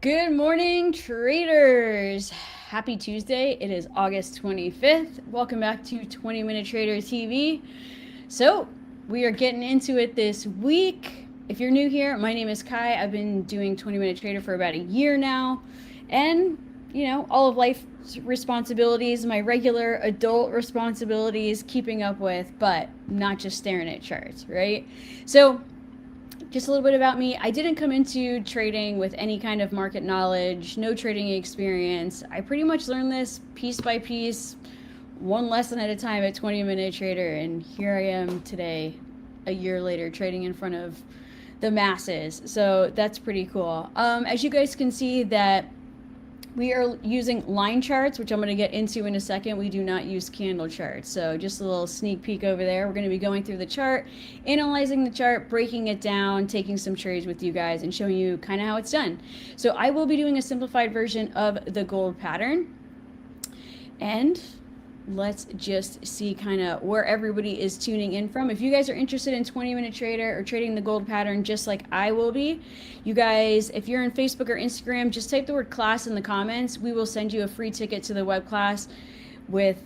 Good morning, traders. Happy Tuesday. It is August 25th. Welcome back to 20 Minute Trader TV. So, we are getting into it this week. If you're new here, my name is Kai. I've been doing 20 Minute Trader for about a year now. And, all of life's responsibilities, my regular adult responsibilities, keeping up with, but not just staring at charts, right? So, just a little bit about me. I didn't come into trading with any kind of market knowledge, no trading experience. I pretty much learned this piece by piece, one lesson at a time at 20 Minute Trader. And here I am today, a year later, trading in front of the masses. So that's pretty cool. As you guys can see that we are using line charts, which I'm going to get into in a second. We do not use candle charts. So just a little sneak peek over there. We're going to be going through the chart, analyzing the chart, breaking it down, taking some trades with you guys, and showing you kind of how it's done. So I will be doing a simplified version of the gold pattern. And let's just see kind of where everybody is tuning in from. If you guys are interested in 20 Minute Trader or trading the gold pattern just like I will be, you guys, if you're on Facebook or Instagram, just type the word class in the comments. We will send you a free ticket to the web class with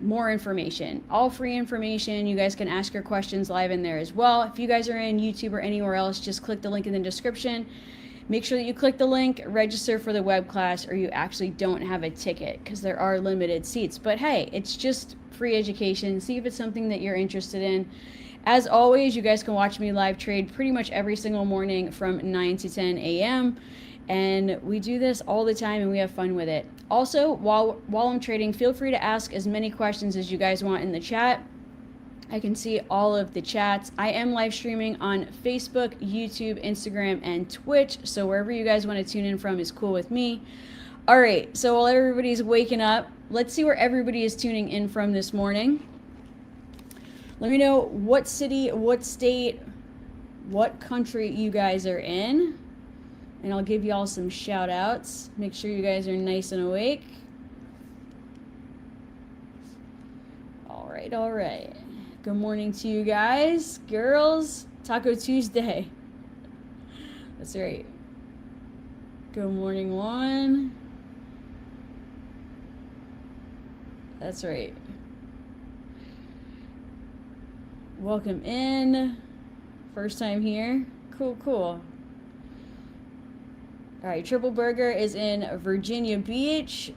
more information, all free information. You guys can ask your questions live in there as well. If you guys are in YouTube or anywhere else, just click the link in the description. Make sure that you click the link, register for the web class, or you actually don't have a ticket because there are limited seats. But hey, it's just free education. See if it's something that you're interested in. As always, you guys can watch me live trade pretty much every single morning from 9 to 10 a.m. And we do this all the time and we have fun with it. Also, while I'm trading, feel free to ask as many questions as you guys want in the chat. I can see all of the chats. I am live streaming on Facebook, YouTube, Instagram, and Twitch. So wherever you guys want to tune in from is cool with me. All right, so while everybody's waking up, let's see where everybody is tuning in from this morning. Let me know what city, what state, what country you guys are in. And I'll give y'all some shout outs. Make sure you guys are nice and awake. All right, all right. Good morning to you guys, girls. Taco Tuesday. That's right. Good morning, Juan. That's right. Welcome in. First time here. Cool, cool. All right, Triple Burger is in Virginia Beach.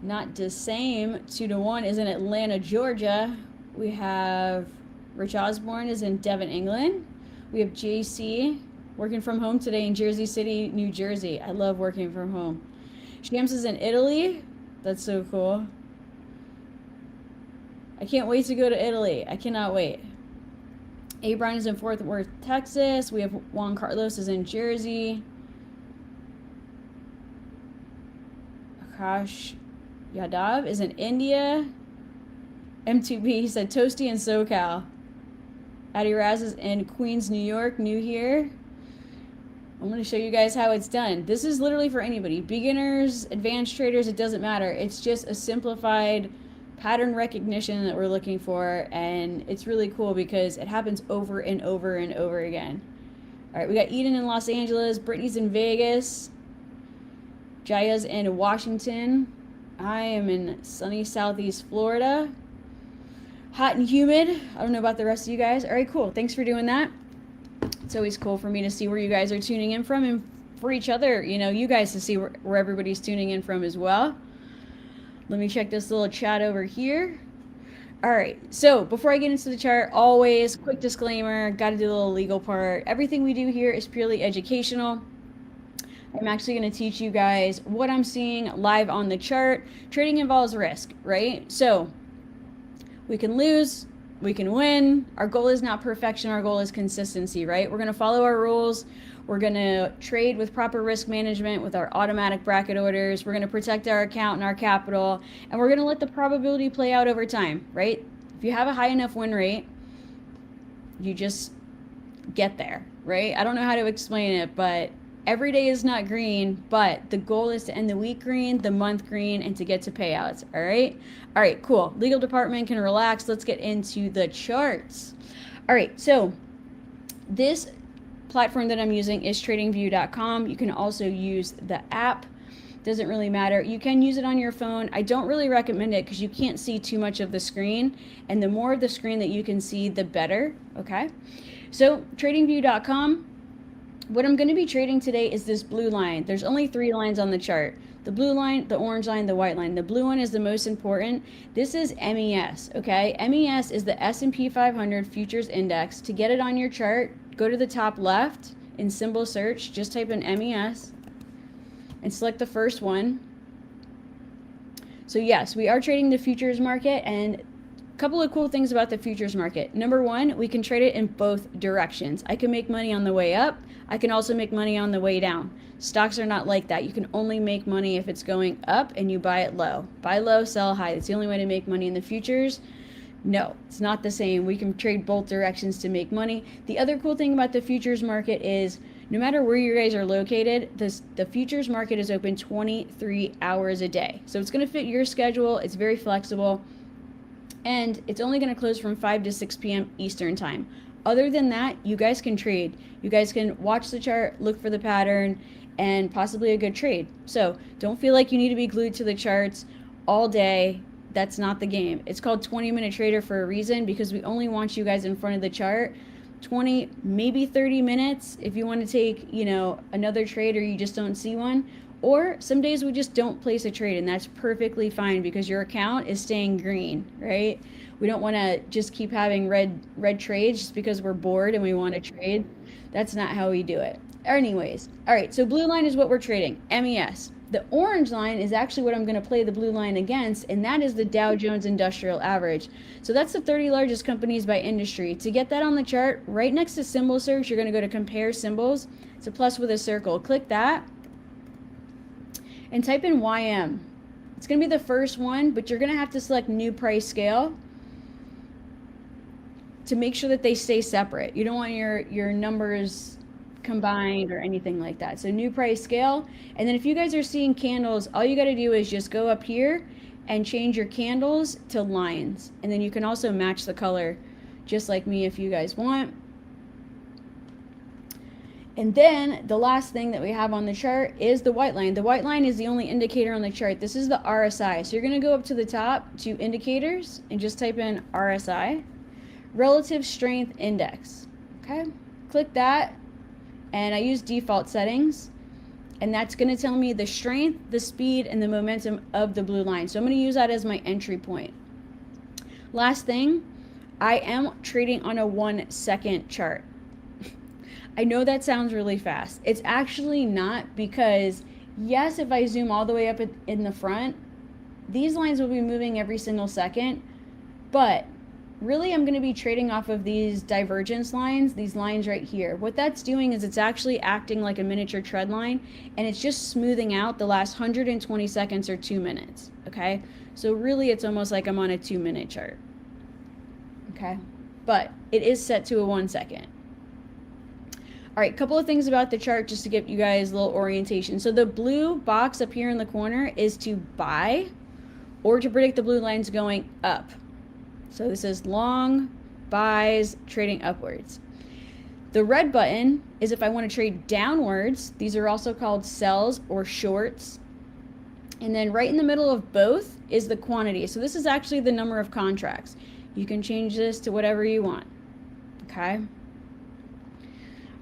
Not the same. 2-1 is in Atlanta, Georgia. We have Rich Osborne is in Devon, England. We have JC working from home today in Jersey City, New Jersey. I love working from home. Shams is in Italy. That's so cool. I can't wait to go to Italy. I cannot wait. Abron is in Fort Worth, Texas. We have Juan Carlos is in Jersey. Akash Yadav is in India. M2B said Toasty in SoCal. Addy Raz is in Queens, New York, new here. I'm going to show you guys how it's done. This is literally for anybody. Beginners, advanced traders, it doesn't matter. It's just a simplified pattern recognition that we're looking for. And it's really cool because it happens over and over and over again. All right, we got Eden in Los Angeles. Brittany's in Vegas. Jaya's in Washington. I am in sunny Southeast Florida. Hot and humid. I don't know about the rest of you guys. All right, cool. Thanks for doing that. It's always cool for me to see where you guys are tuning in from and for each other, you guys to see where everybody's tuning in from as well. Let me check this little chat over here. All right, so before I get into the chart, always quick disclaimer, got to do the little legal part. Everything we do here is purely educational. I'm actually going to teach you guys what I'm seeing live on the chart. Trading involves risk, right? So we can lose, we can win. Our goal is not perfection. Our goal is consistency, right? We're going to follow our rules. We're going to trade with proper risk management with our automatic bracket orders. We're going to protect our account and our capital. And we're going to let the probability play out over time, right? If you have a high enough win rate, you just get there, right? I don't know how to explain it, but every day is not green, but the goal is to end the week green, the month green, and to get to payouts, all right? All right, cool. Legal department can relax. Let's get into the charts. All right, so this platform that I'm using is tradingview.com. You can also use the app. Doesn't really matter. You can use it on your phone. I don't really recommend it because you can't see too much of the screen, and the more of the screen that you can see, the better. Okay, so tradingview.com. What I'm going to be trading today is this blue line. There's only 3 lines on the chart: the blue line, the orange line, the white line. The blue one is the most important. This is MES. Okay, MES is the S&P 500 futures index. To get it on your chart, go to the top left in symbol search, just type in MES and select the first one. So yes, we are trading the futures market, and a couple of cool things about the futures market. Number one, we can trade it in both directions. I can make money on the way up. I can also make money on the way down. Stocks are not like that. You can only make money if it's going up and you buy it low. Buy low, sell high. It's the only way to make money in the futures. No, it's not the same. We can trade both directions to make money. The other cool thing about the futures market is no matter where you guys are located, the futures market is open 23 hours a day. So it's going to fit your schedule. It's very flexible. And it's only going to close from 5 to 6 p.m. Eastern time. Other than that, you guys can trade. You guys can watch the chart, look for the pattern, and possibly a good trade. So don't feel like you need to be glued to the charts all day. That's not the game. It's called 20-minute trader for a reason, because we only want you guys in front of the chart 20, maybe 30 minutes if you want to take, another trade or you just don't see one. Or some days we just don't place a trade, and that's perfectly fine because your account is staying green, right? We don't want to just keep having red trades just because we're bored and we want to trade. That's not how we do it. Anyways, all right, so blue line is what we're trading, MES. The orange line is actually what I'm going to play the blue line against, and that is the Dow Jones Industrial Average. So that's the 30 largest companies by industry. To get that on the chart, right next to symbol search, you're going to go to compare symbols. It's a plus with a circle. Click that and type in YM. It's going to be the first one, but you're going to have to select new price scale to make sure that they stay separate. You don't want your numbers combined or anything like that. So new price scale. And then if you guys are seeing candles, all you got to do is just go up here and change your candles to lines. And then you can also match the color just like me if you guys want. And then the last thing that we have on the chart is the white line. The white line is the only indicator on the chart. This is the RSI. So you're going to go up to the top to indicators and just type in RSI, relative strength index. Okay, click that. And I use default settings, and that's going to tell me the strength, the speed, and the momentum of the blue line. So I'm going to use that as my entry point. Last thing, I am trading on a 1-second chart. I know that sounds really fast. It's actually not, because yes, if I zoom all the way up in the front, these lines will be moving every single second, but really, I'm going to be trading off of these divergence lines, these lines right here. What that's doing is it's actually acting like a miniature trend line, and it's just smoothing out the last 120 seconds or 2 minutes, okay? So really, it's almost like I'm on a 2-minute chart, okay? But it is set to a 1 second. All right, couple of things about the chart just to give you guys a little orientation. So the blue box up here in the corner is to buy or to predict the blue lines going up. So this is long buys trading upwards. The red button is if I want to trade downwards. These are also called sells or shorts. And then right in the middle of both is the quantity. So this is actually the number of contracts. You can change this to whatever you want. Okay.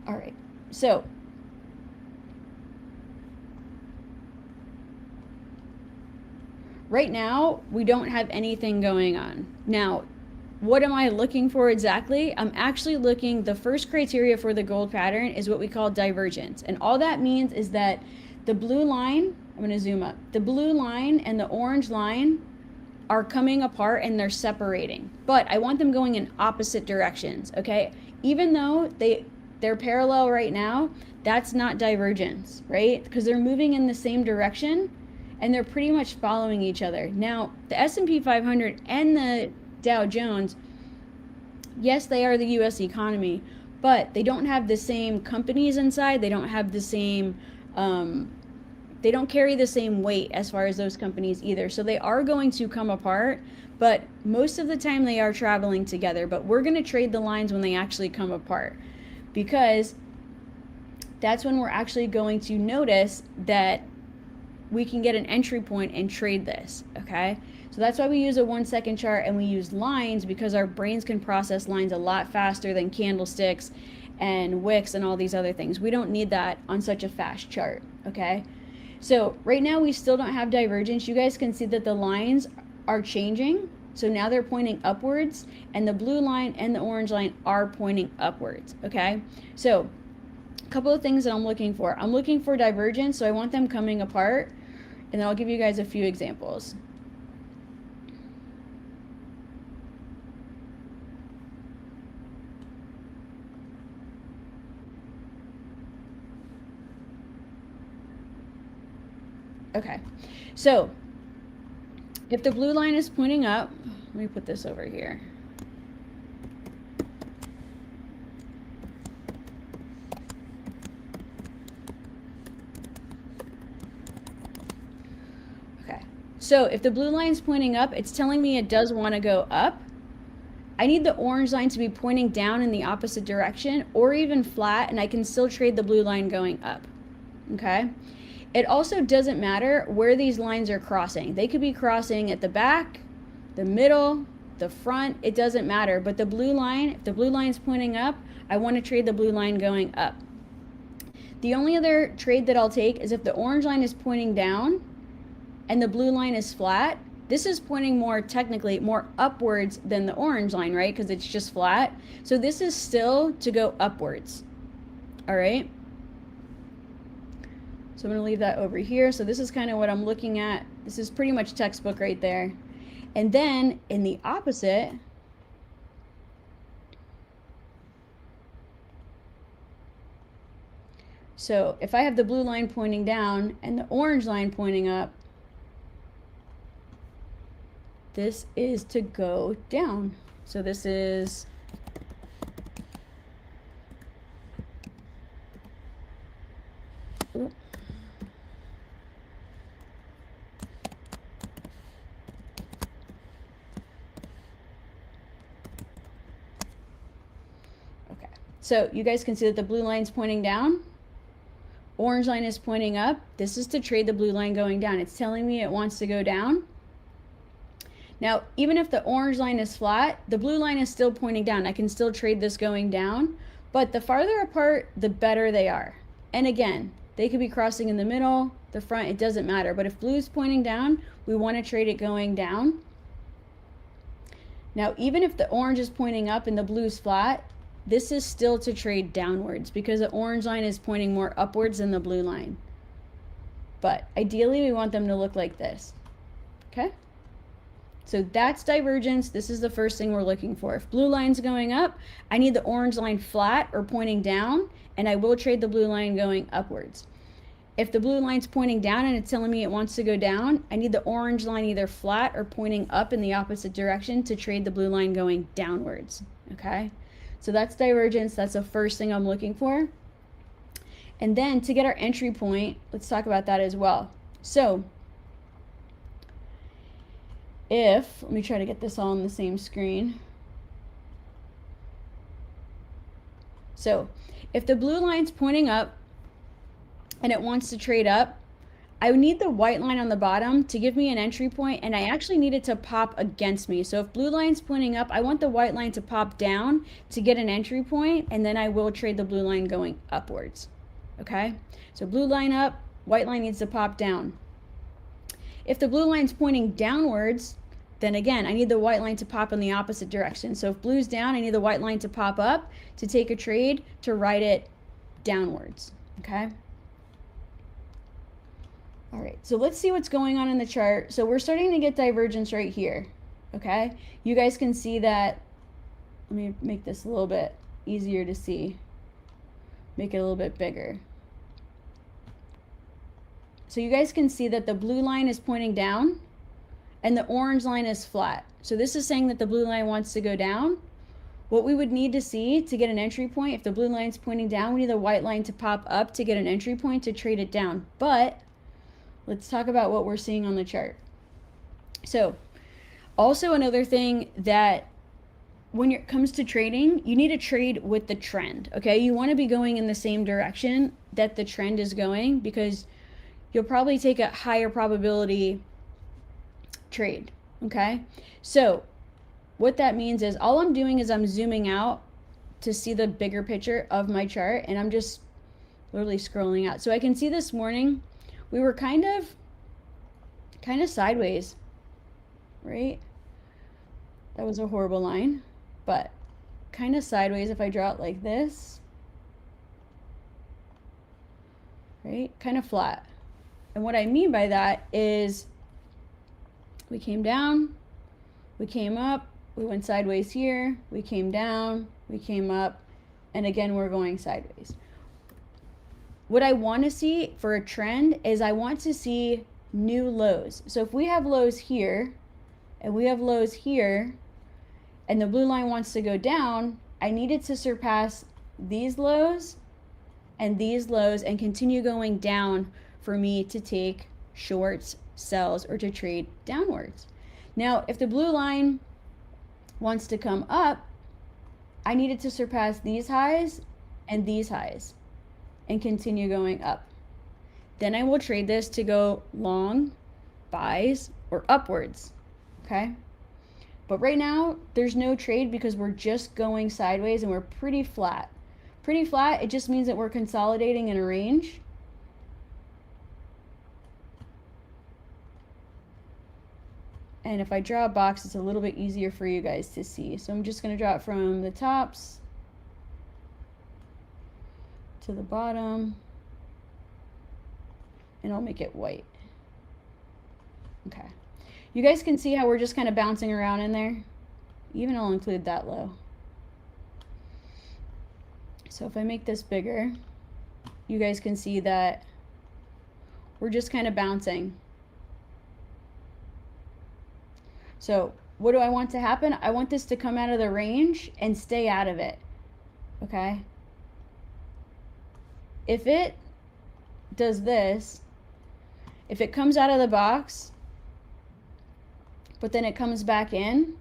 All right. So right now, we don't have anything going on. Now, what am I looking for exactly? I'm actually looking, the first criteria for the gold pattern is what we call divergence. And all that means is that the blue line, I'm going to zoom up, the blue line and the orange line are coming apart and they're separating. But I want them going in opposite directions, okay? Even though they're parallel right now, that's not divergence, right? Because they're moving in the same direction, and they're pretty much following each other. Now, the S&P 500 and the Dow Jones, yes, they are the U.S. economy, but they don't have the same companies inside. They don't have the same, they don't carry the same weight as far as those companies either. So they are going to come apart, but most of the time they are traveling together. But we're going to trade the lines when they actually come apart, because that's when we're actually going to notice that we can get an entry point and trade this, okay? So that's why we use a 1 second chart and we use lines, because our brains can process lines a lot faster than candlesticks and wicks and all these other things. We don't need that on such a fast chart, okay? So right now we still don't have divergence. You guys can see that the lines are changing. So now they're pointing upwards, and the blue line and the orange line are pointing upwards, okay? So a couple of things that I'm looking for. I'm looking for divergence, so I want them coming apart, and then I'll give you guys a few examples. Okay, so if the blue line is pointing up, let me put this over here. Okay, so if the blue line is pointing up, it's telling me it does want to go up. I need the orange line to be pointing down in the opposite direction, or even flat, and I can still trade the blue line going up, okay? It also doesn't matter where these lines are crossing. They could be crossing at the back, the middle, the front, it doesn't matter. But the blue line, if the blue line's pointing up, I want to trade the blue line going up. The only other trade that I'll take is if the orange line is pointing down and the blue line is flat. This is pointing more, technically, more upwards than the orange line, right? Because it's just flat. So this is still to go upwards, all right? So I'm going to leave that over here. So this is kind of what I'm looking at. This is pretty much textbook right there. And then in the opposite, so if I have the blue line pointing down and the orange line pointing up, this is to go down. So this is so you guys can see that the blue line is pointing down, orange line is pointing up. This is to trade the blue line going down. It's telling me it wants to go down. Now, even if the orange line is flat, the blue line is still pointing down. I can still trade this going down, but the farther apart, the better they are. And again, they could be crossing in the middle, the front, it doesn't matter. But if blue is pointing down, we want to trade it going down. Now, even if the orange is pointing up and the blue is flat, this is still to trade downwards because the orange line is pointing more upwards than the blue line. But ideally, we want them to look like this, okay? So that's divergence. This is the first thing we're looking for. If blue line's going up, I need the orange line flat or pointing down, and I will trade the blue line going upwards. If the blue line's pointing down and it's telling me it wants to go down, I need the orange line either flat or pointing up in the opposite direction to trade the blue line going downwards, okay? So that's divergence. That's the first thing I'm looking for. And then to get our entry point, let's talk about that as well. So if, let me try to get this all on the same screen. So if the blue line's pointing up and it wants to trade up, I would need the white line on the bottom to give me an entry point, and I actually need it to pop against me. So if blue line's pointing up, I want the white line to pop down to get an entry point, and then I will trade the blue line going upwards, okay? So blue line up, white line needs to pop down. If the blue line's pointing downwards, then again, I need the white line to pop in the opposite direction. So if blue's down, I need the white line to pop up to take a trade to ride it downwards, okay? All right, so let's see what's going on in the chart. So we're starting to get divergence right here, okay? You guys can see that. Let me make this a little bit easier to see. Make it a little bit bigger. So you guys can see that the blue line is pointing down and the orange line is flat. So this is saying that the blue line wants to go down. What we would need to see to get an entry point, if the blue line's pointing down, we need the white line to pop up to get an entry point to trade it down. But let's talk about what we're seeing on the chart. So also another thing that when it comes to trading, you need to trade with the trend. Okay, you want to be going in the same direction that the trend is going, because you'll probably take a higher probability trade. Okay, so what that means is all I'm doing is I'm zooming out to see the bigger picture of my chart, and I'm just literally scrolling out. So I can see this morning we were kind of sideways, right? That was a horrible line, but kind of sideways if I draw it like this, right? Kind of flat. And what I mean by that is we came down, we came up, we went sideways here, we came down, we came up, and again, we're going sideways. What I want to see for a trend is I want to see new lows. So if we have lows here and we have lows here, and the blue line wants to go down, I need it to surpass these lows and continue going down for me to take shorts, sells, or to trade downwards. Now, if the blue line wants to come up, I need it to surpass these highs and continue going up. Then I will trade this to go long, buys, or upwards. Okay? But right now, there's no trade because we're just going sideways and we're pretty flat. Pretty flat, it just means that we're consolidating in a range. And if I draw a box, it's a little bit easier for you guys to see. So I'm just going to draw it from the tops to the bottom. And I'll make it white. Okay. You guys can see how we're just kind of bouncing around in there. Even I'll include that low. So if I make this bigger, you guys can see that we're just kind of bouncing. So what do I want to happen? I want this to come out of the range and stay out of it. Okay? If it does this, if it comes out of the box, but then it comes back in,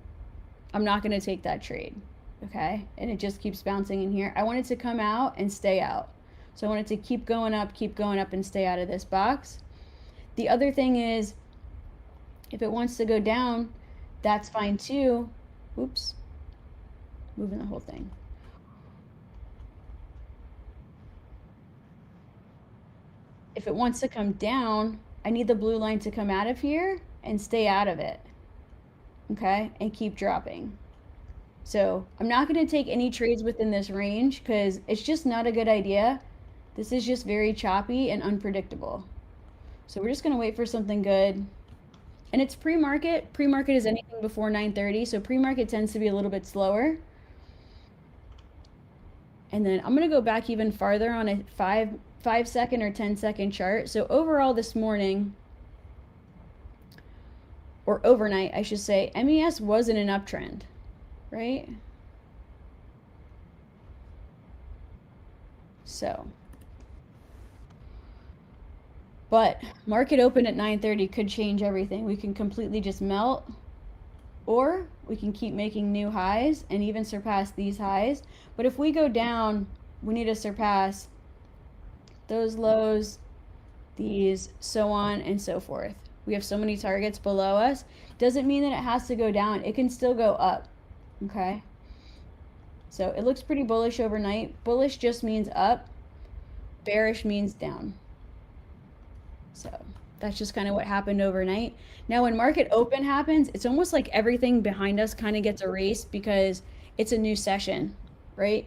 I'm not going to take that trade. Okay? And it just keeps bouncing in here. I want it to come out and stay out. So I want it to keep going up, and stay out of this box. The other thing is, if it wants to go down, that's fine too. Oops. Moving the whole thing. If it wants to come down, I need the blue line to come out of here and stay out of it. Okay? And keep dropping. So I'm not going to take any trades within this range because it's just not a good idea. This is just very choppy and unpredictable. So we're just going to wait for something good. And it's pre-market. Pre-market is anything before 9:30. So pre-market tends to be a little bit slower. And then I'm going to go back even farther on a 5-second or 10-second chart. So overall this morning, or overnight, I should say, MES was in an uptrend, right? So, but market open at 9:30 could change everything. We can completely just melt, or we can keep making new highs and even surpass these highs. But if we go down, we need to surpass those lows, these, so on and so forth. We have so many targets below us. Doesn't mean that it has to go down. It can still go up, okay? So it looks pretty bullish overnight. Bullish just means up. Bearish means down. So that's just kind of what happened overnight. Now when market open happens, it's almost like everything behind us kind of gets erased because it's a new session, right?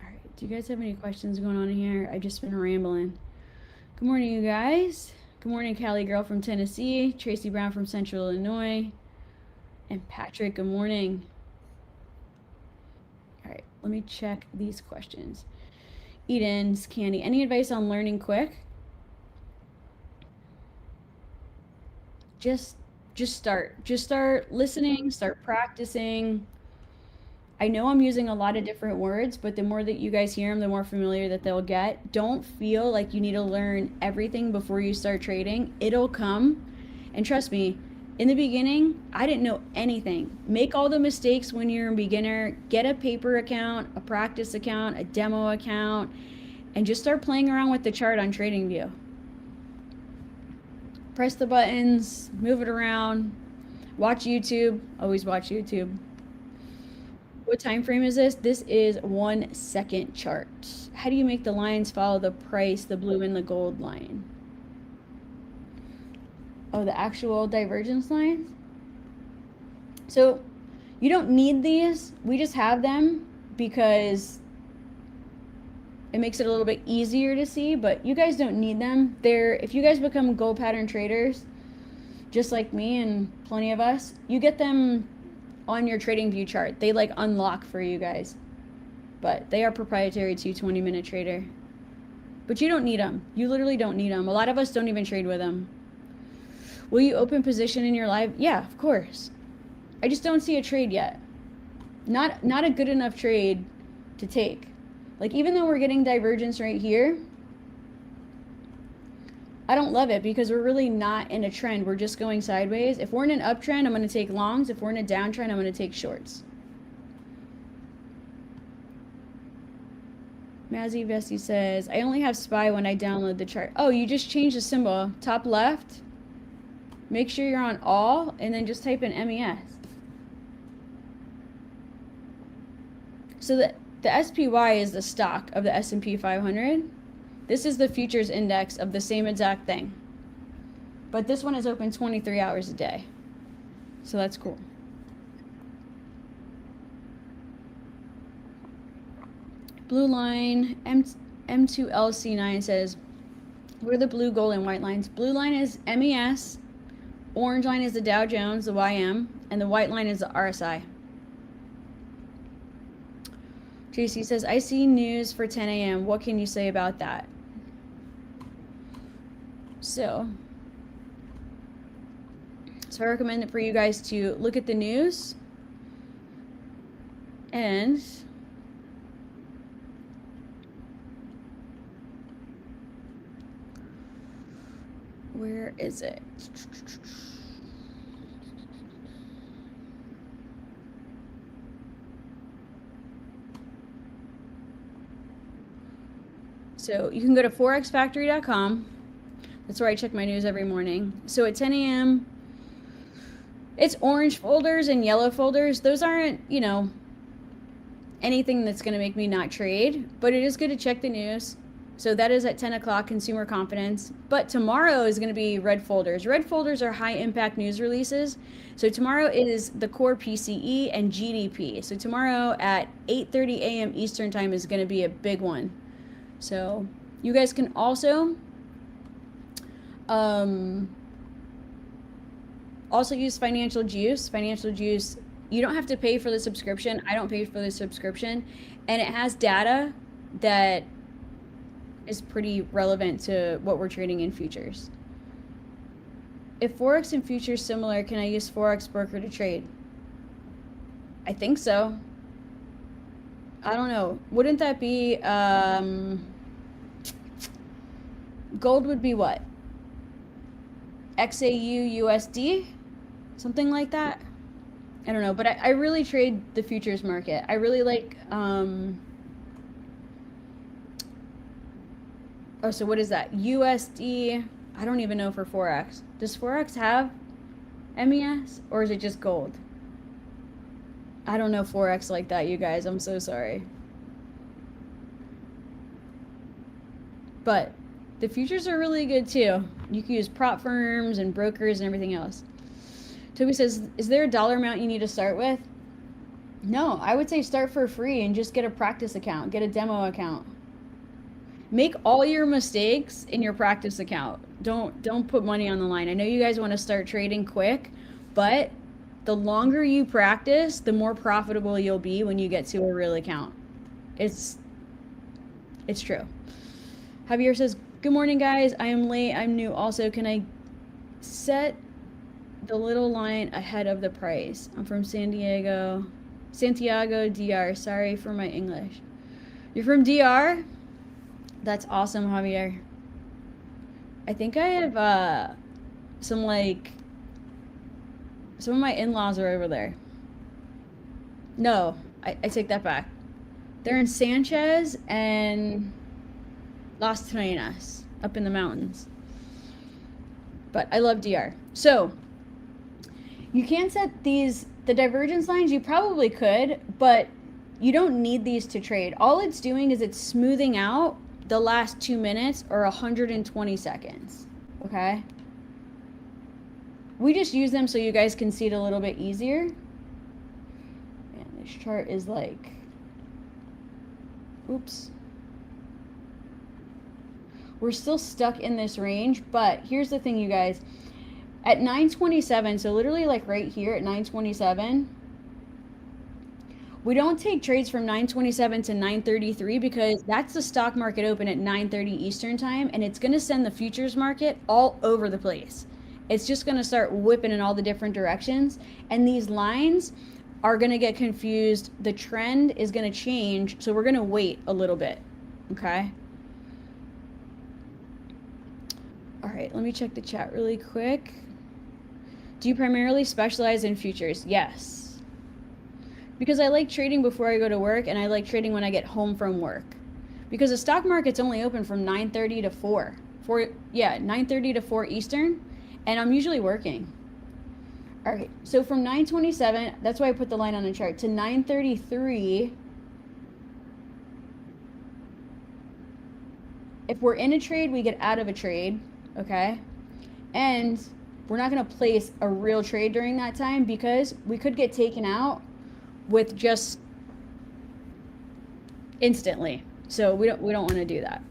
All right, do you guys have any questions going on here? I've just been rambling. Good morning, you guys. Good morning, Callie Girl from Tennessee, Tracy Brown from Central Illinois, and Patrick, good morning. All right, let me check these questions. Eden's Candy, any advice on learning quick? Just start listening, start practicing. I know I'm using a lot of different words, but the more that you guys hear them, the more familiar that they'll get. Don't feel like you need to learn everything before you start trading. It'll come, and trust me, In the beginning, I didn't know anything. Make all the mistakes when you're a beginner. Get a paper account, a practice account, a demo account, and just start playing around with the chart on TradingView. Press the buttons, move it around, watch YouTube. Always watch YouTube. What time frame is this? This is 1 second chart. How do you make the lines follow the price, the blue and the gold line? Oh, the actual divergence lines? So you don't need these. We just have them because it makes it a little bit easier to see, but you guys don't need them. If you guys become gold pattern traders, just like me and plenty of us, you get them on your TradingView chart. They like unlock for you guys, but they are proprietary to 20-minute trader. But you don't need them. You literally don't need them. A lot of us don't even trade with them. Will you open position in your live? Yeah, of course. I just don't see a trade yet. Not a good enough trade to take. Like, even though we're getting divergence right here, I don't love it because we're really not in a trend. We're just going sideways. If we're in an uptrend, I'm going to take longs. If we're in a downtrend, I'm going to take shorts. Mazzy Vesty says, I only have SPY when I download the chart. Oh, you just changed the symbol. Top left. Make sure you're on all, and then just type in MES. So the SPY is the stock of the S&P 500. This is the futures index of the same exact thing. But this one is open 23 hours a day. So that's cool. Blue line, M2LC9 says, what are the blue, gold, and white lines? Blue line is MES. Orange line is the Dow Jones, the YM, and the white line is the RSI. JC says, I see news for 10 a.m. What can you say about that? So I recommend it for you guys to look at the news and where is it? So you can go to forexfactory.com. That's where I check my news every morning. So at 10 a.m., it's orange folders and yellow folders. Those aren't, anything that's going to make me not trade, but it is good to check the news. So that is at 10 o'clock, consumer confidence. But tomorrow is going to be red folders. Red folders are high impact news releases. So tomorrow is the core PCE and GDP. So tomorrow at 8:30 a.m. Eastern time is going to be a big one. So you guys can also use Financial Juice. Financial Juice, you don't have to pay for the subscription. I don't pay for the subscription. And it has data that is pretty relevant to what we're trading in futures. If Forex and futures similar, can I use Forex broker to trade? I think so. I don't know. Wouldn't that be, gold would be what? XAU USD? Something like that? I don't know, but I really trade the futures market. I really like, oh, so what is that? USD, I don't even know for Forex. Does Forex have MES or is it just gold? I don't know Forex like that, you guys. I'm so sorry. But the futures are really good too. You can use prop firms and brokers and everything else. Toby says, is there a dollar amount you need to start with? No, I would say start for free and just get a practice account, get a demo account. Make all your mistakes in your practice account. Don't put money on the line. I know you guys want to start trading quick, but the longer you practice, the more profitable you'll be when you get to a real account. It's true. Javier says, good morning, guys. I am late. I'm new. Also, can I set the little line ahead of the price? I'm from Santiago, DR. Sorry for my English. You're from DR? That's awesome, Javier. I think I have some Some of my in-laws are over there. No, I take that back. They're in Sanchez and Las Terrenas, up in the mountains. But I love DR. So you can set the divergence lines. You probably could, but you don't need these to trade. All it's doing is it's smoothing out the last 2 minutes or 120 seconds. Okay? We just use them so you guys can see it a little bit easier. And this chart is like, oops. We're still stuck in this range, but here's the thing, you guys. At 9:27, so literally like right here at 9:27, we don't take trades from 9:27 to 9:33 because that's the stock market open at 9:30 Eastern time, and it's going to send the futures market all over the place. It's just going to start whipping in all the different directions, and these lines are going to get confused. The trend is going to change, so we're going to wait a little bit, okay? All right, let me check the chat really quick. Do you primarily specialize in futures? Yes. Because I like trading before I go to work, and I like trading when I get home from work. Because the stock market's only open from 9:30 to 4. 9:30 to 4 Eastern, and I'm usually working. All right, so from 9:27, that's why I put the line on the chart, to 9:33, if we're in a trade, we get out of a trade, okay? And we're not going to place a real trade during that time because we could get taken out with just instantly. So we don't want to do that.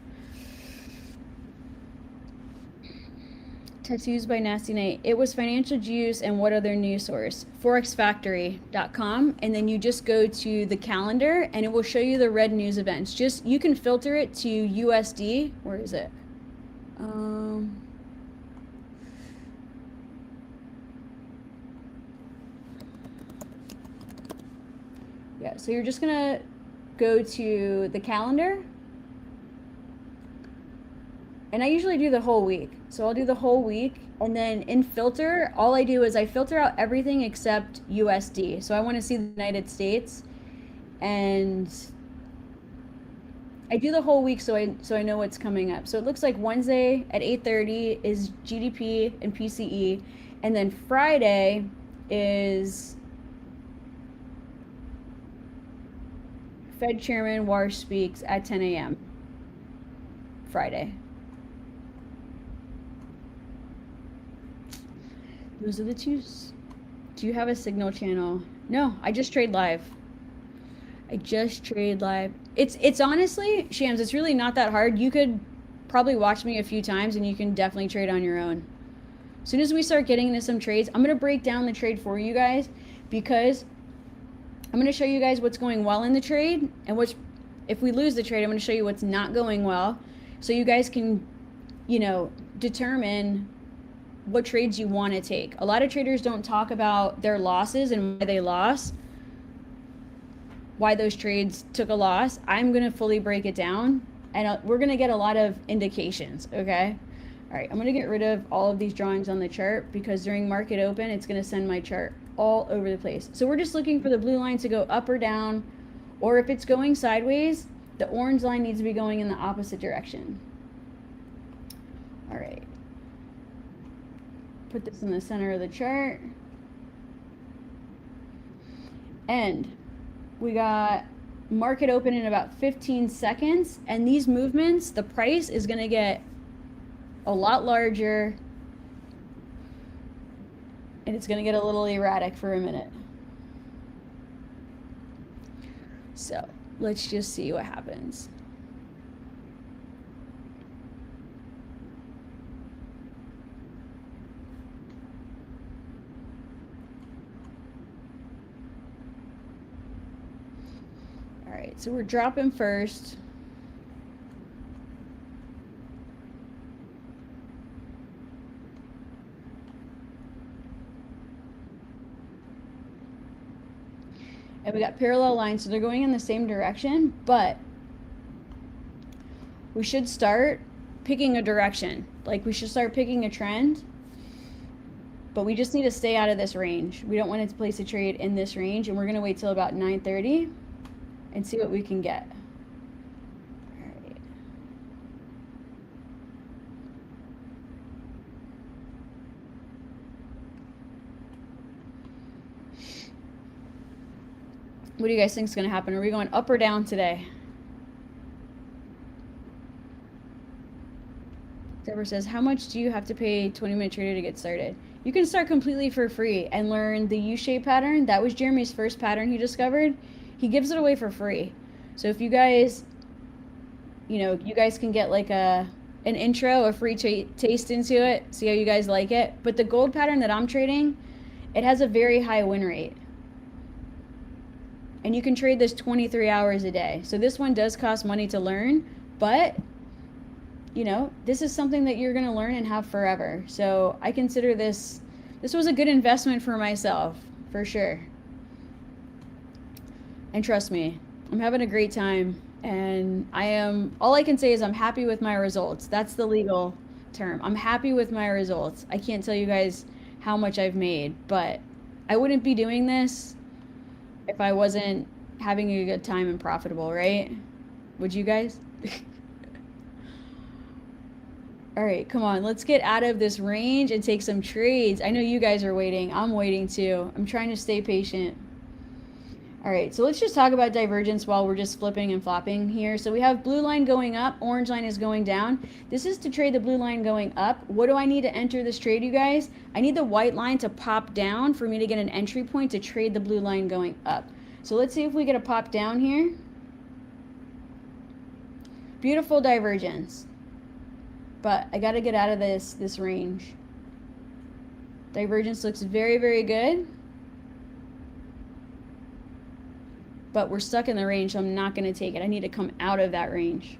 Tattoos by Nasty Night. It was Financial Juice and what other news source? Forexfactory.com, and then you just go to the calendar and it will show you the red news events. Just you can filter it to USD. Where is it? Yeah, so you're just gonna go to the calendar, and I usually do the whole week. So I'll do the whole week, and then in filter, all I do is I filter out everything except USD. So I want to see the United States, and I do the whole week so I know what's coming up. So it looks like Wednesday at 8:30 is GDP and PCE, and then Friday is Fed Chairman Warsh speaks at 10 a.m. Friday. Those are the two. Do you have a signal channel? No, I just trade live. I just trade live. It's honestly, Shams, it's really not that hard. You could probably watch me a few times and you can definitely trade on your own. As soon as we start getting into some trades, I'm going to break down the trade for you guys because I'm going to show you guys what's going well in the trade and what's, if we lose the trade, I'm going to show you what's not going well so you guys can, determine what trades you want to take. A lot of traders don't talk about their losses and why they lost, why those trades took a loss. I'm going to fully break it down, and we're going to get a lot of indications, okay? All right, I'm going to get rid of all of these drawings on the chart because during market open, it's going to send my chart all over the place. So we're just looking for the blue line to go up or down, or if it's going sideways, the orange line needs to be going in the opposite direction. All right. Put this in the center of the chart. And we got market open in about 15 seconds. And these movements, the price is going to get a lot larger. And it's going to get a little erratic for a minute. So let's just see what happens. All right, so we're dropping first. And we got parallel lines, so they're going in the same direction, but we should start picking a direction. Like we should start picking a trend. But we just need to stay out of this range. We don't want to place a trade in this range, and we're going to wait till about 9:30 and see what we can get. All right. What do you guys think is going to happen? Are we going up or down today? Deborah says, how much do you have to pay 20-minute trader to get started? You can start completely for free and learn the U-shape pattern. That was Jeremy's first pattern he discovered. He gives it away for free. So if you guys, you guys can get like an intro, a free taste into it, see how you guys like it. But the gold pattern that I'm trading, it has a very high win rate. And you can trade this 23 hours a day. So this one does cost money to learn, but this is something that you're going to learn and have forever. So I consider this was a good investment for myself, for sure. And trust me, I'm having a great time. And all I can say is I'm happy with my results. That's the legal term. I'm happy with my results. I can't tell you guys how much I've made, but I wouldn't be doing this if I wasn't having a good time and profitable, right? Would you guys? All right, come on. Let's get out of this range and take some trades. I know you guys are waiting. I'm waiting too. I'm trying to stay patient. All right, so let's just talk about divergence while we're just flipping and flopping here. So we have blue line going up, orange line is going down. This is to trade the blue line going up. What do I need to enter this trade, you guys? I need the white line to pop down for me to get an entry point to trade the blue line going up. So let's see if we get a pop down here. Beautiful divergence. But I got to get out of this range. Divergence looks very, very good. But we're stuck in the range, so I'm not going to take it. I need to come out of that range.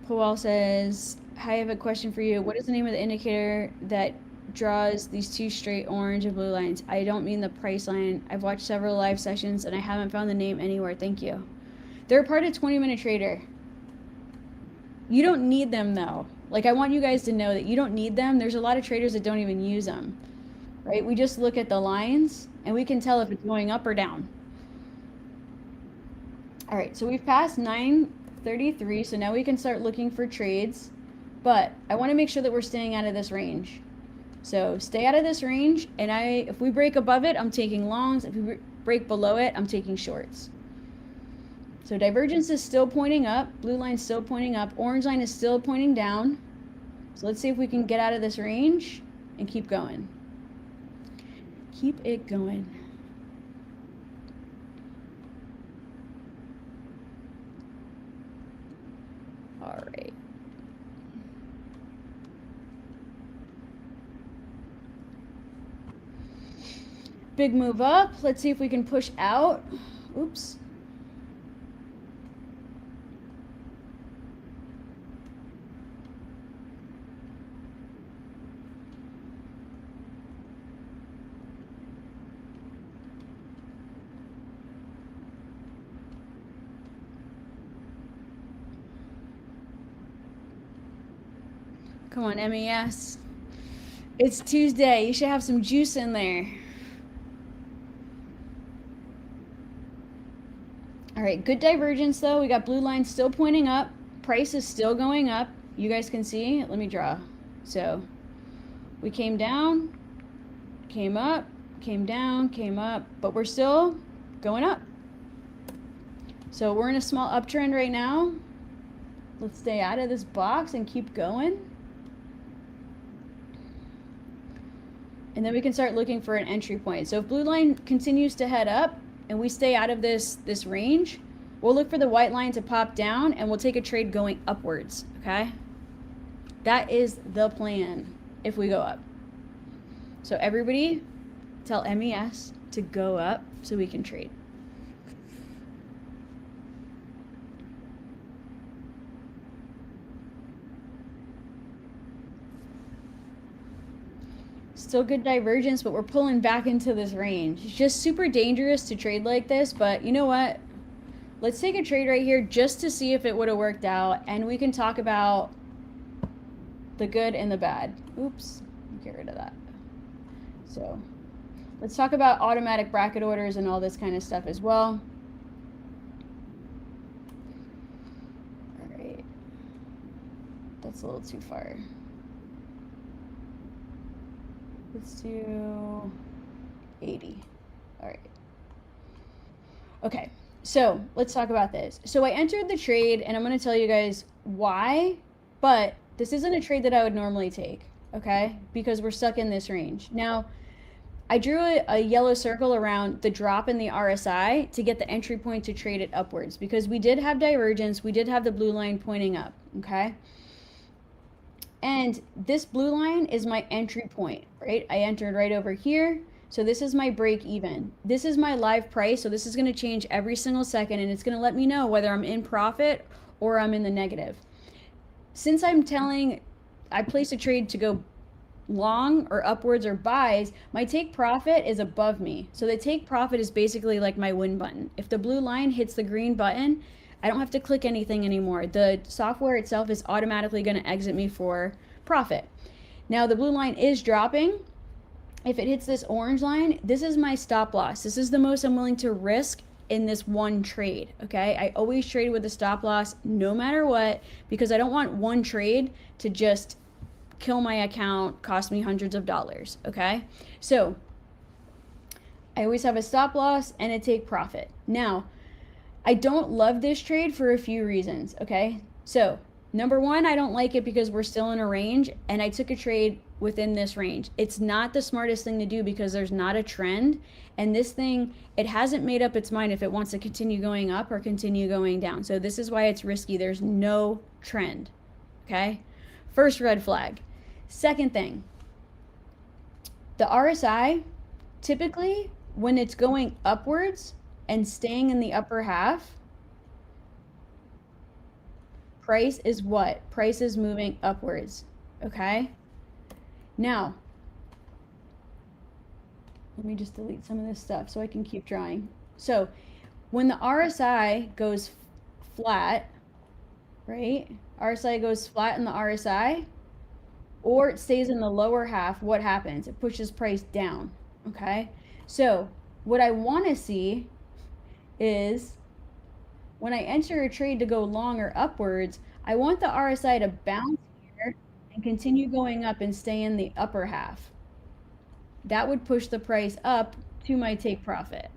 Powell says, hi, I have a question for you. What is the name of the indicator that draws these two straight orange and blue lines? I don't mean the price line. I've watched several live sessions and I haven't found the name anywhere. Thank you. They're part of 20-minute trader. You don't need them though. Like, I want you guys to know that you don't need them. There's a lot of traders that don't even use them, right? We just look at the lines and we can tell if it's going up or down. All right, so we've passed 9:33, so now we can start looking for trades, but I want to make sure that we're staying out of this range. So stay out of this range, and if we break above it, I'm taking longs. If we break below it, I'm taking shorts. So divergence is still pointing up, blue line is still pointing up, orange line is still pointing down. So let's see if we can get out of this range and keep going. Keep it going. All right. Big move up. Let's see if we can push out. Oops. Come on, MES. It's Tuesday. You should have some juice in there. All right, good divergence though. We got blue line still pointing up. Price is still going up. You guys can see. Let me draw. So we came down, came up, came down, came up, but we're still going up. So we're in a small uptrend right now. Let's stay out of this box and keep going. And then we can start looking for an entry point. So if blue line continues to head up and we stay out of this range, we'll look for the white line to pop down and we'll take a trade going upwards, okay? That is the plan if we go up. So everybody tell MES to go up so we can trade. Still good divergence, but we're pulling back into this range. It's just super dangerous to trade like this, but you know what? let's take a trade right here just to see if it would have worked out, and we can talk about the good and the bad. Oops, get rid of that. So let's talk about automatic bracket orders and all this kind of stuff as well. All right, that's a little too far. Let's do 80. All right. Okay, so let's talk about this. So I entered the trade, and I'm going to tell you guys why, but this isn't a trade that I would normally take, okay? Because we're stuck in this range. Now, I drew a yellow circle around the drop in the RSI to get the entry point to trade it upwards because we did have divergence. We did have the blue line pointing up, okay? And this blue line is my entry point, right? I entered right over here. So this is my break even. This is my live price. So this is going to change every single second, and it's going to let me know whether I'm in profit or I'm in the negative. Since I place a trade to go long or upwards or buys, my take profit is above me. So the take profit is basically like my win button. If the blue line hits the green button, I don't have to click anything anymore. The software itself is automatically going to exit me for profit. Now the blue line is dropping. If it hits this orange line, this is my stop loss. This is the most I'm willing to risk in this one trade, okay? I always trade with a stop loss no matter what because I don't want one trade to just kill my account, cost me hundreds of dollars, okay? So I always have a stop loss and a take profit. Now, I don't love this trade for a few reasons, okay? So number one, I don't like it because we're still in a range and I took a trade within this range. It's not the smartest thing to do because there's not a trend, and this thing, it hasn't made up its mind if it wants to continue going up or continue going down. So this is why it's risky. There's no trend, okay? First red flag. Second thing, the RSI, typically when it's going upwards and staying in the upper half, price is what? Price is moving upwards, okay? Now, let me just delete some of this stuff so I can keep drawing. So when the RSI goes flat, right? RSI goes flat in the RSI, or it stays in the lower half, what happens? It pushes price down, okay? So what I want to see is when I enter a trade to go long or upwards, I want the RSI to bounce here and continue going up and stay in the upper half. That would push the price up to my take profit.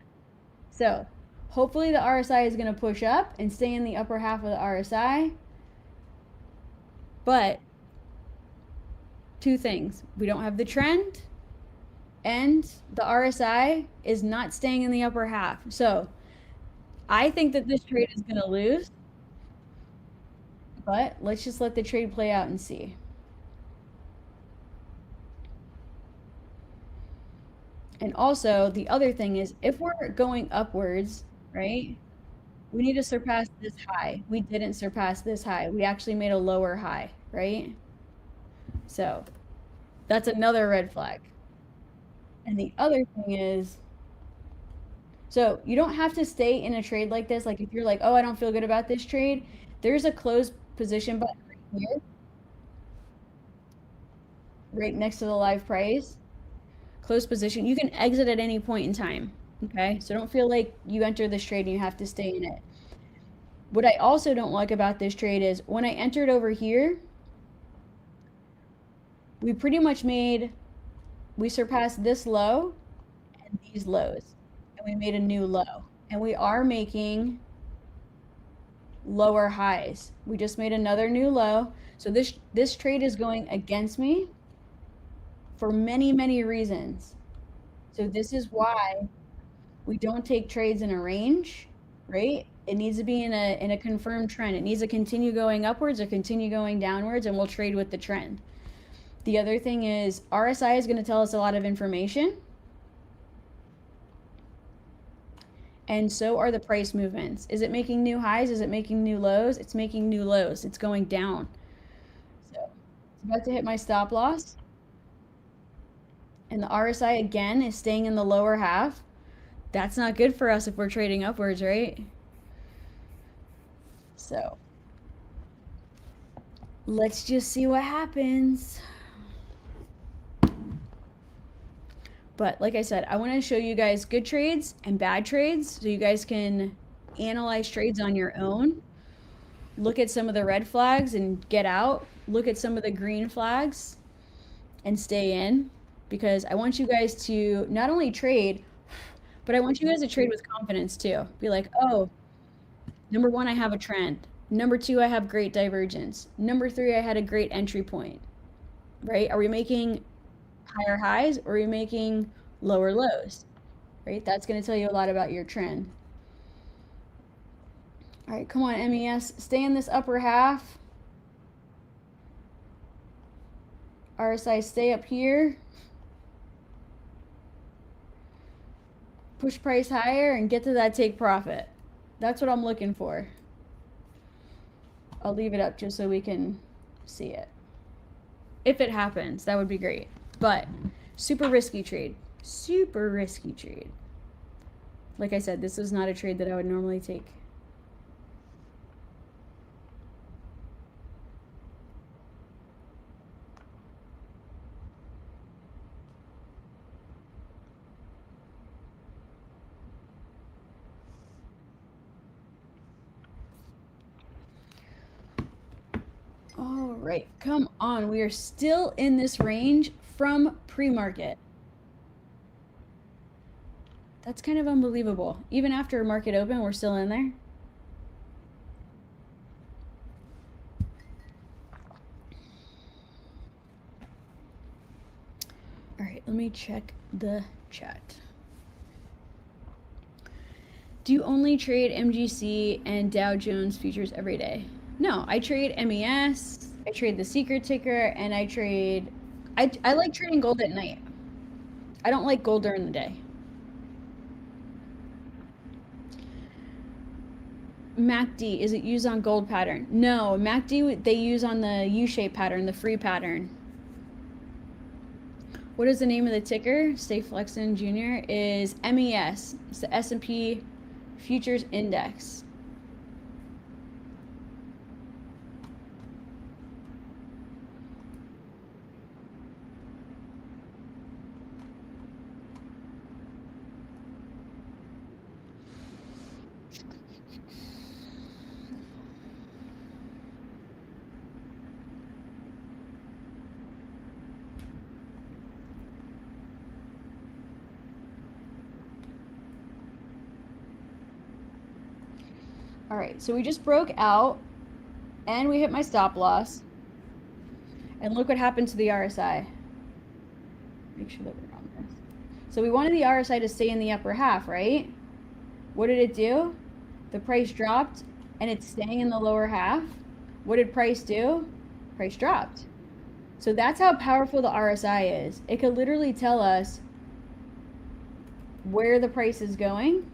So hopefully the RSI is going to push up and stay in the upper half of the RSI. But two things, we don't have the trend and the RSI is not staying in the upper half. So I think that this trade is going to lose, but let's just let the trade play out and see. And also the other thing is if we're going upwards, right, we need to surpass this high. We didn't surpass this high. We actually made a lower high, right? So that's another red flag. And the other thing is, so you don't have to stay in a trade like this. Like if you're like, oh, I don't feel good about this trade, there's a close position button right here, right next to the live price. Close position. You can exit at any point in time. Okay, so don't feel like you enter this trade and you have to stay in it. What I also don't like about this trade is when I entered over here, we pretty much we surpassed this low and these lows, and we made a new low. And we are making lower highs. We just made another new low. So this trade is going against me for many, many reasons. So this is why we don't take trades in a range, right? It needs to be in a confirmed trend. It needs to continue going upwards or continue going downwards, and we'll trade with the trend. The other thing is RSI is going to tell us a lot of information. And so are the price movements. Is it making new highs? Is it making new lows? It's making new lows. It's going down. So it's about to hit my stop loss. And the RSI again is staying in the lower half. That's not good for us if we're trading upwards, right? So let's just see what happens. But like I said, I want to show you guys good trades and bad trades so you guys can analyze trades on your own. Look at some of the red flags and get out. Look at some of the green flags and stay in, because I want you guys to not only trade, but I want you guys to trade with confidence too. Be like, oh, number one, I have a trend. Number two, I have great divergence. Number three, I had a great entry point. Right? Are we making higher highs or are we making lower lows? Right? That's going to tell you a lot about your trend. All right, come on, MES. Stay in this upper half. RSI, stay up here. Push price higher and get to that take profit. That's what I'm looking for. I'll leave it up just so we can see it. If it happens, that would be great. But super risky trade. Super risky trade. Like I said, this is not a trade that I would normally take. All right, come on. We are still in this range from pre-market. That's kind of unbelievable. Even after market open, we're still in there. All right, let me check the chat. Do you only trade MGC and Dow Jones futures every day? No, I trade MES, I trade the secret ticker, and I like trading gold at night. I don't like gold during the day. MACD, is it used on gold pattern? No, MACD they use on the U-shape pattern, the free pattern. What is the name of the ticker? Stay Flexin Jr. is MES. It's the S&P Futures Index. All right, so we just broke out and we hit my stop loss. And look what happened to the RSI. Make sure that we're on this. So we wanted the RSI to stay in the upper half, right? What did it do? The price dropped and it's staying in the lower half. What did price do? Price dropped. So that's how powerful the RSI is. It could literally tell us where the price is going.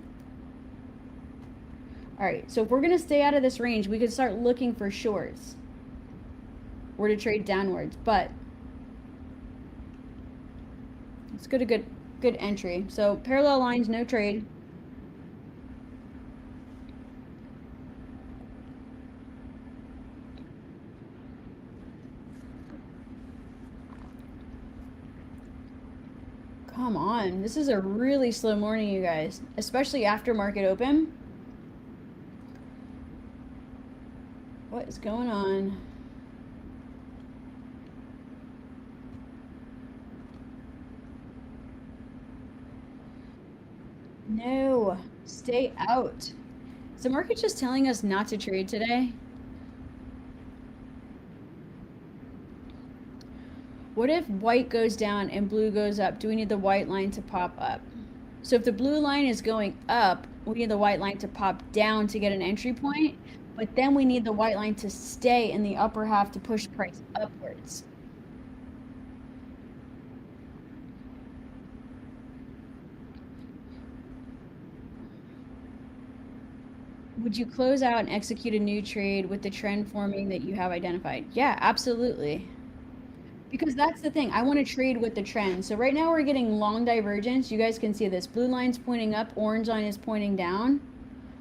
All right, so if we're gonna stay out of this range, we could start looking for shorts or to trade downwards, but let's go to good entry. So parallel lines, no trade. Come on, this is a really slow morning, you guys, especially after market open. What is going on? No, stay out. Is the market just telling us not to trade today? What if white goes down and blue goes up? Do we need the white line to pop up? So if the blue line is going up, we need the white line to pop down to get an entry point, but then we need the white line to stay in the upper half to push price upwards. Would you close out and execute a new trade with the trend forming that you have identified? Yeah, absolutely. Because that's the thing. I want to trade with the trend. So right now we're getting long divergence. You guys can see this. Blue line's pointing up, orange line is pointing down.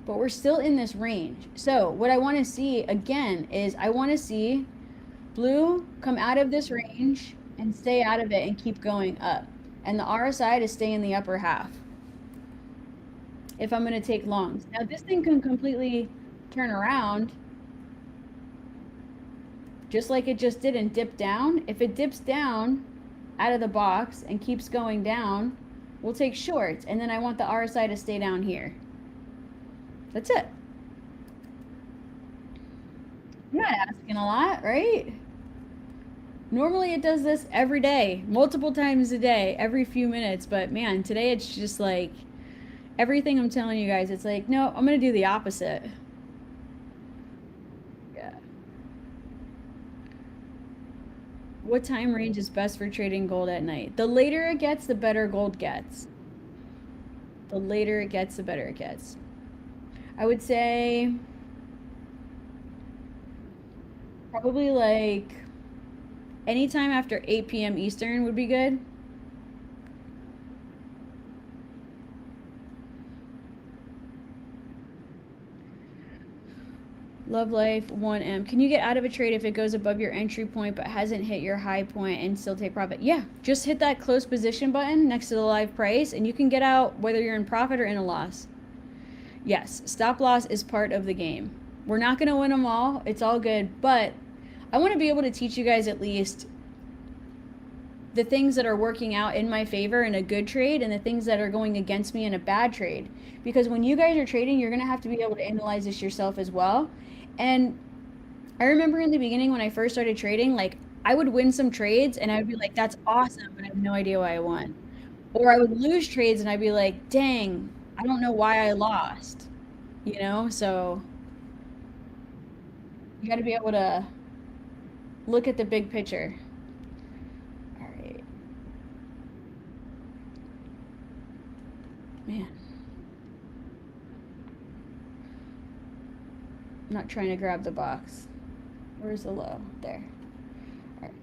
but we're still in this range. So what I want to see again is I want to see blue come out of this range and stay out of it and keep going up. And the RSI to stay in the upper half if I'm going to take longs. Now this thing can completely turn around just like it just did and dip down. If it dips down out of the box and keeps going down, we'll take shorts. And then I want the RSI to stay down here. That's it. I'm not asking a lot, right? Normally it does this every day, multiple times a day, every few minutes. But man, today it's just like everything I'm telling you guys, it's like, no, I'm going to do the opposite. Yeah. What time range is best for trading gold at night? The later it gets, the better gold gets. The later it gets, the better it gets. I would say probably like anytime after 8 p.m. Eastern would be good. Love Life 1M. Can you get out of a trade if it goes above your entry point but hasn't hit your high point and still take profit? Yeah, just hit that close position button next to the live price and you can get out whether you're in profit or in a loss. Yes, stop loss is part of the game. We're not going to win them all. It's all good, but I want to be able to teach you guys at least the things that are working out in my favor in a good trade and the things that are going against me in a bad trade. Because when you guys are trading, you're going to have to be able to analyze this yourself as well. And I remember in the beginning when I first started trading, like I would win some trades and I would be like, that's awesome, but I have no idea why I won. Or I would lose trades and I'd be like, dang, I don't know why I lost. You know, so you got to be able to look at the big picture. All right. Man. I'm not trying to grab the box. Where's the low? There. All right.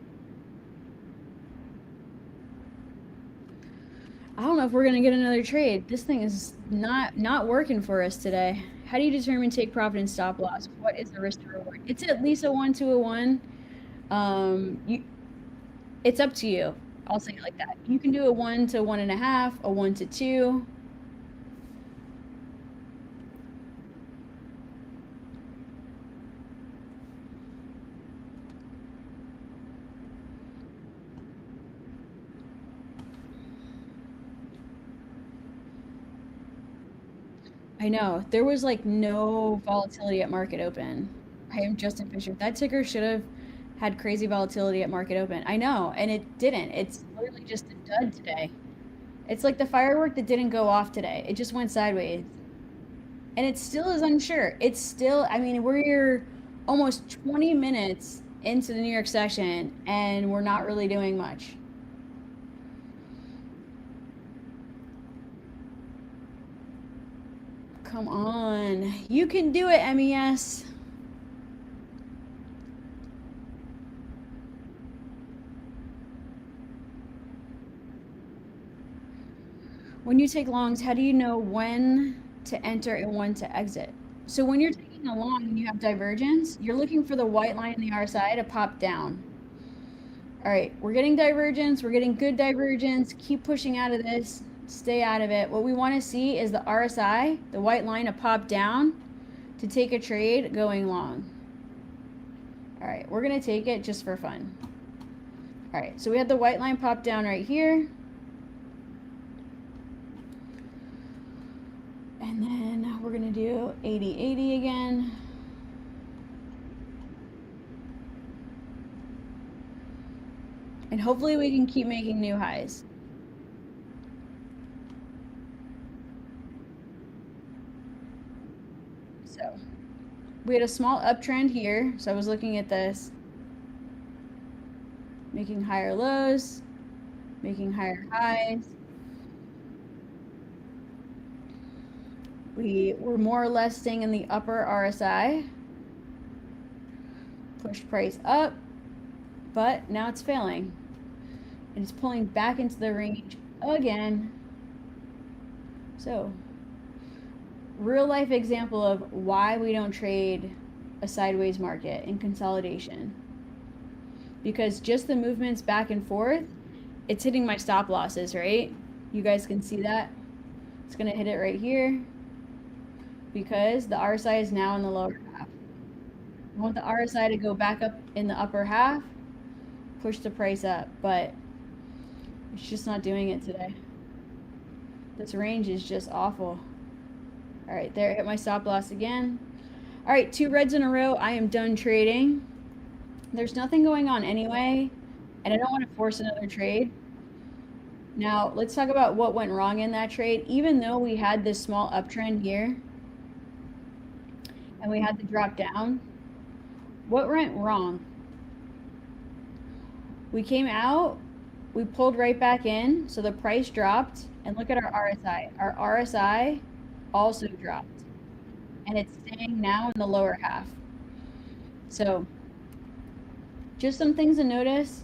I don't know if we're going to get another trade. This thing is not working for us today. How do you determine take profit and stop loss? What is the risk to reward? It's at least a 1 to a 1. It's up to you. I'll say it like that. You can do a 1 to 1.5, a 1 to 2. I know. There was like no volatility at market open. I am Justin Fisher. That ticker should have had crazy volatility at market open. I know, and it didn't. It's literally just a dud today. It's like the firework that didn't go off today. It just went sideways. And it still is unsure. It's still, I mean, we're almost 20 minutes into the New York session and we're not really doing much. Come on. You can do it, MES. When you take longs, how do you know when to enter and when to exit? So when you're taking a long and you have divergence, you're looking for the white line in the RSI to pop down. All right, we're getting divergence. We're getting good divergence. Keep pushing out of this. Stay out of it. What we want to see is the RSI, the white line, to pop down to take a trade going long. All right, we're going to take it just for fun. All right, so we had the white line pop down right here. And then we're going to do 80-80 again. And hopefully we can keep making new highs. So we had a small uptrend here. So I was looking at this, making higher lows, making higher highs. We were more or less staying in the upper RSI. Pushed price up, but now it's failing. And it's pulling back into the range again. So real life example of why we don't trade a sideways market in consolidation. Because just the movements back and forth, it's hitting my stop losses, right? You guys can see that. It's going to hit it right here because the RSI is now in the lower half. I want the RSI to go back up in the upper half, push the price up, but it's just not doing it today. This range is just awful. All right, there, hit my stop loss again. All right, 2 reds in a row. I am done trading. There's nothing going on anyway, and I don't want to force another trade. Now, let's talk about what went wrong in that trade. Even though we had this small uptrend here, and we had the drop down, what went wrong? We came out, we pulled right back in, so the price dropped, and look at our RSI. Our RSI also dropped, and it's staying now in the lower half. So, just some things to notice.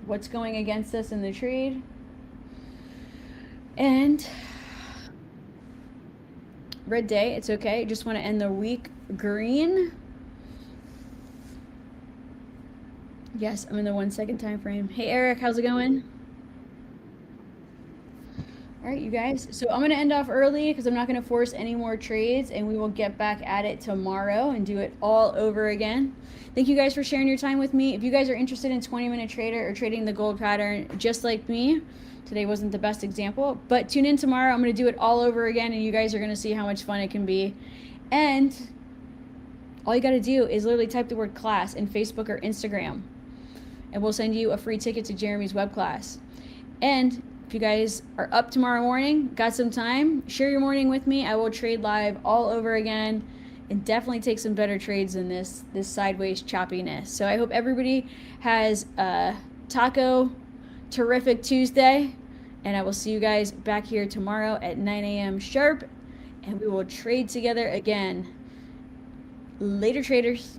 What's going against us in the trade. And red day, it's okay. Just want to end the week green. Yes, I'm in the 1 second time frame. Hey Eric, how's it going? All right, you guys. So I'm going to end off early because I'm not going to force any more trades, and we will get back at it tomorrow and do it all over again. Thank you guys for sharing your time with me. If you guys are interested in 20-minute trader or trading the gold pattern just like me, today wasn't the best example, but tune in tomorrow. I'm going to do it all over again, and you guys are going to see how much fun it can be. And all you got to do is literally type the word class in Facebook or Instagram, and we'll send you a free ticket to Jeremy's web class. And if you guys are up tomorrow morning, got some time, share your morning with me. I will trade live all over again and definitely take some better trades than this sideways choppiness. So I hope everybody has a terrific Tuesday, and I will see you guys back here tomorrow at 9 a.m. sharp, and we will trade together again. Later, traders.